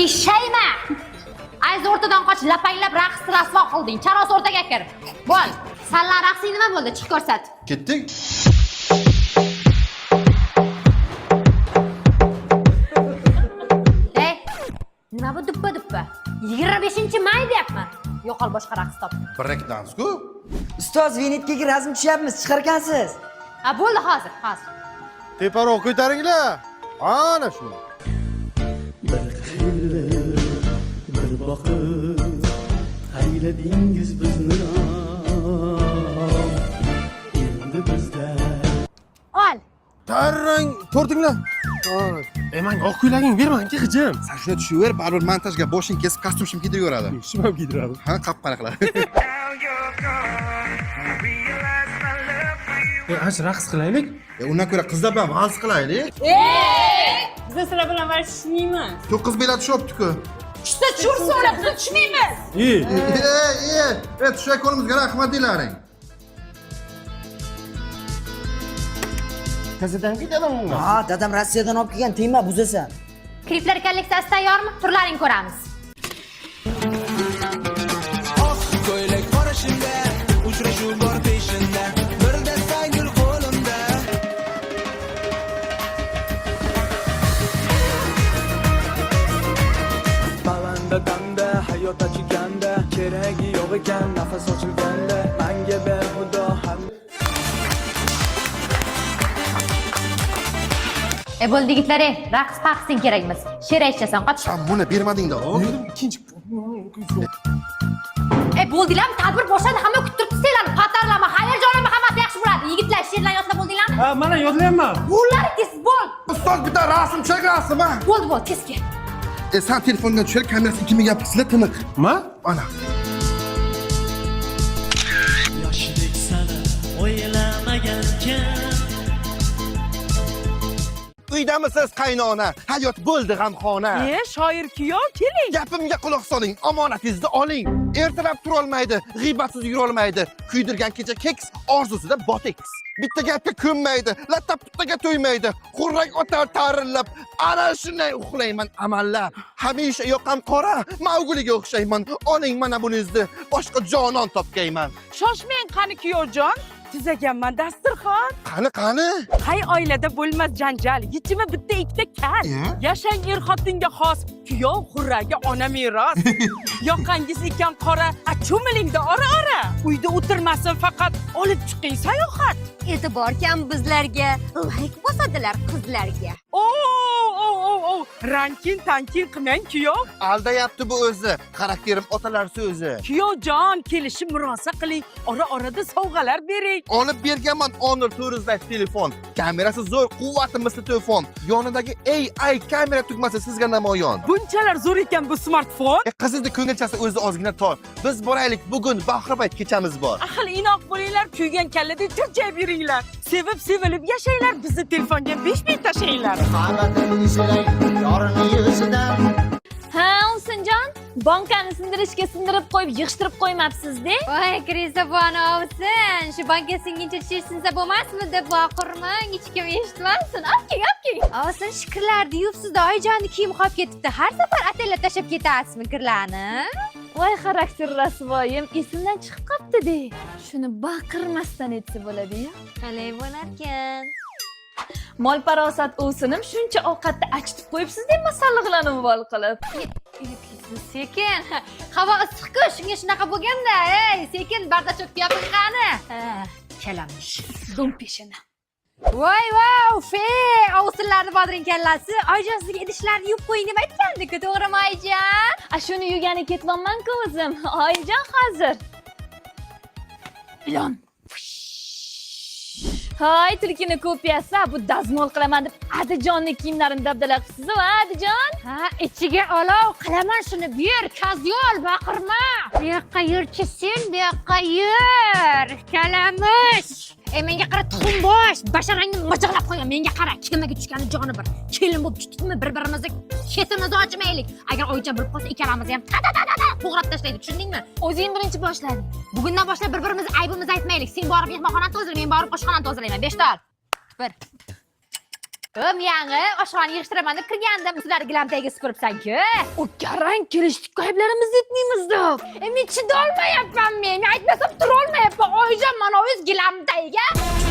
Eshayma! Ayz o'rtadan qoch, lapanglab raqs rasvo qilding. Charos o'rtaga kir. Bo'l. Sanlar raqsing nima bo'ldi? Chiq ko'rsat. Ketdik. Ey, nima bu duppa? 25-may deyapman. Yo'qol boshqa raqs top. Break dance-ku. Ustoz, Venetkaga razm tushyapmiz, chiqarkansiz. Ha, bo'ldi hozir. Teparoq ko'taringlar. Ana shu. Bir boqib hayladingiz bizni endi bizda Ol. Tarrang tortinglar. Menga oq ko'ylaging bermagin qizim. Sen shuni tushaver, baribir montajga boshing kesib kostyum shim kiydiradi. Shim ham kiydiradi. Ha, qap-qaraqlar. Ash raqs qilaylik. Undan ko'ra qizlar bilan vals qilaylik. Biz sizlar bilan varishmaymiz. 9 bilet shopdi-ku. Tushsa tushursa o'lib, biz tushmaymiz. Tushak qo'limizga rahmat deylaring. Kazadan ketadimi? Ha, dadam Rossiyadan olib kelgan tema buzasan. Kliplar kolleksiyasi tayyormi? Turlarini ko'ramiz. Ko'ylak qorashimda uchrashuv bor peshinda bir dasta gul qo'limda balanda damda hayot achiganda keragi yo'q ekan nafas ochilganda menga behudo ham Bo'ldi yigitlar, raqs paqsing kerakmas. She'r aytchasan, qoch. Sen buni bermading-da. Ikkinchi. Bo'ldilarmi? Tadbir boshladi, hamma kutib turibdi sizlarni. Patarlama, hayajonlama, hammasi yaxshi bo'ladi. Yigitlar, she'rlarni yodlab bo'ldinglarmi? Ha, mana yodlayapman. Bo'llari tez bo'l. Ustoz bitta rasm cheklasizmi? Bo'ldi, tezki. Sen telefondan tushir, kamerasi kimga gapirsa tiniq. Ma? Ana. yoshdek sana o'ylamagankan Uydamisiz qaynona? Hayot bo'ldi g'amxona. Shoir kuyov keling. Gapimga quloq soling, omonatingizni oling. Ertalab tura olmaydi, g'iybatsiz yura olmaydi. Kuydirgan kecha keks, orzusida boteks. Bitta gapga ko'nmaydi, latta-puttaga to'ymaydi. Qurrak o'tar tarillab, ana shunday uxlayman amallab. Hamisha yoqam qora, Maugliga o'xshayman. Oling mana buningizni, boshqa jonon topgayman. Shoshmang qani kuyovjon. Tuzaganman dasturxon. Qani? Qay oilada bo'lmas janjal, yechimi bitta ikkita kal. Yashang er-xotinga xos, kuyov xurraga ona meros. Yoqangiz ekan qora, cho'milingda ora-ora. Uyda o'tirmasin faqat, olib chiqing sayohat. E'tibor kam bizlarga, like bosadilar qizlarga. Rankin-tankin qilmang kuyov. Aldayapti bu o'zi. Xarakterim otalar so'zi. Kuyovjon, kelishib murosa qiling. Ora-orada sovg'alar bering. Olib berganman Honor 400 telefon. Kamerasi zo'r, quvvati misli telefon. Yonidagi AI kamera tugmasi sizga namoyon. Bunchalar zo'r ekan bu smartfon. Qizingizni ko'ngilchasi o'zi ozgina tor. Biz boraylik, bugun bahorpayt kechamiz bor. Ahil inoq bo'linglar, kuygan kalladek tirjayib yuringlar. Sevib sevilib yashanglar, bizni telefonga 5000 tashlaylar. Ha, Ovsinjon, bankani sindirib qo'yib, yig'ishtirib qo'ymabsiz-da? Voy, Krisabon ovsin. Shu banka singincha tish sinsa bo'lmasmidi? Boqirmang, hech kim eshitmasin. Opking. Ovsin, shikrlarni yuvibsiz-da, oyjonni kiyim qolib ketibdi. Har safar atella tashab ketasizmi kirlarni? Voy, xarakter rasvoyim, esimdan chiqib qopti-da. Shuni baqirmasdan etsa bo'ladi-ya. Qalay bo'larkan? Mol parosat o'sinim shuncha ovqatni achitib qo'yibsiz-da, masalliqlarni vol qilib. Sekin. Havo issiq-ku, shunga shunaqa bo'lganda. Ey, sekin bardachokni yoping qani. Kalamish. Do'mpeshini. Voy, fe! Ovsinlarni bodring kallasi. Oyjon sizga idishlarni yuvib qo'ying deb aytgandik-ku, to'g'rimi Oyjon? Shuni yugani ketmonman-ku o'zim. Oyjon hozir. Ilon. Hay, tulkini kopiyasi, bu dazmol qilaman deb Adijonni kiyimlarini dabdala qilibsiz-ku, Adijon? Ha, ichiga olov qilaman shuni. Ber, kazyol, baqirma. Bu yoqqa yurchi sen, bu yoqqa yur. Kalamish. Menga qara tuxumbosh, basharangni majaqlab qo'ygan. Menga qara, kemaga tushgani joni bir. Kelin bo'lib tushdikmi, bir-birimizni ketimizni ochmaylik. Agar o'yincha bilib qolsa, ikkalamizni ham to'g'rab tashlaydi, tushundingmi? O'zing birinchi boshlading. Bugundan boshlab bir-birimizni aybimizni aytmaylik. Sen borib mehmonxonani tozala, men borib oshxonani tozalayman. 5 ta ol. Bir. Yangi oshxona yig'ishtiraman deb kirgandim. Sizlar gilam tagiga supuribsan-ku. O garang kelishdik ayblarimizni aytmaymiz deb. Men chidolmayapman men. Aytmasam turolmayapman. Oyijon, mana o'z gilam tagiga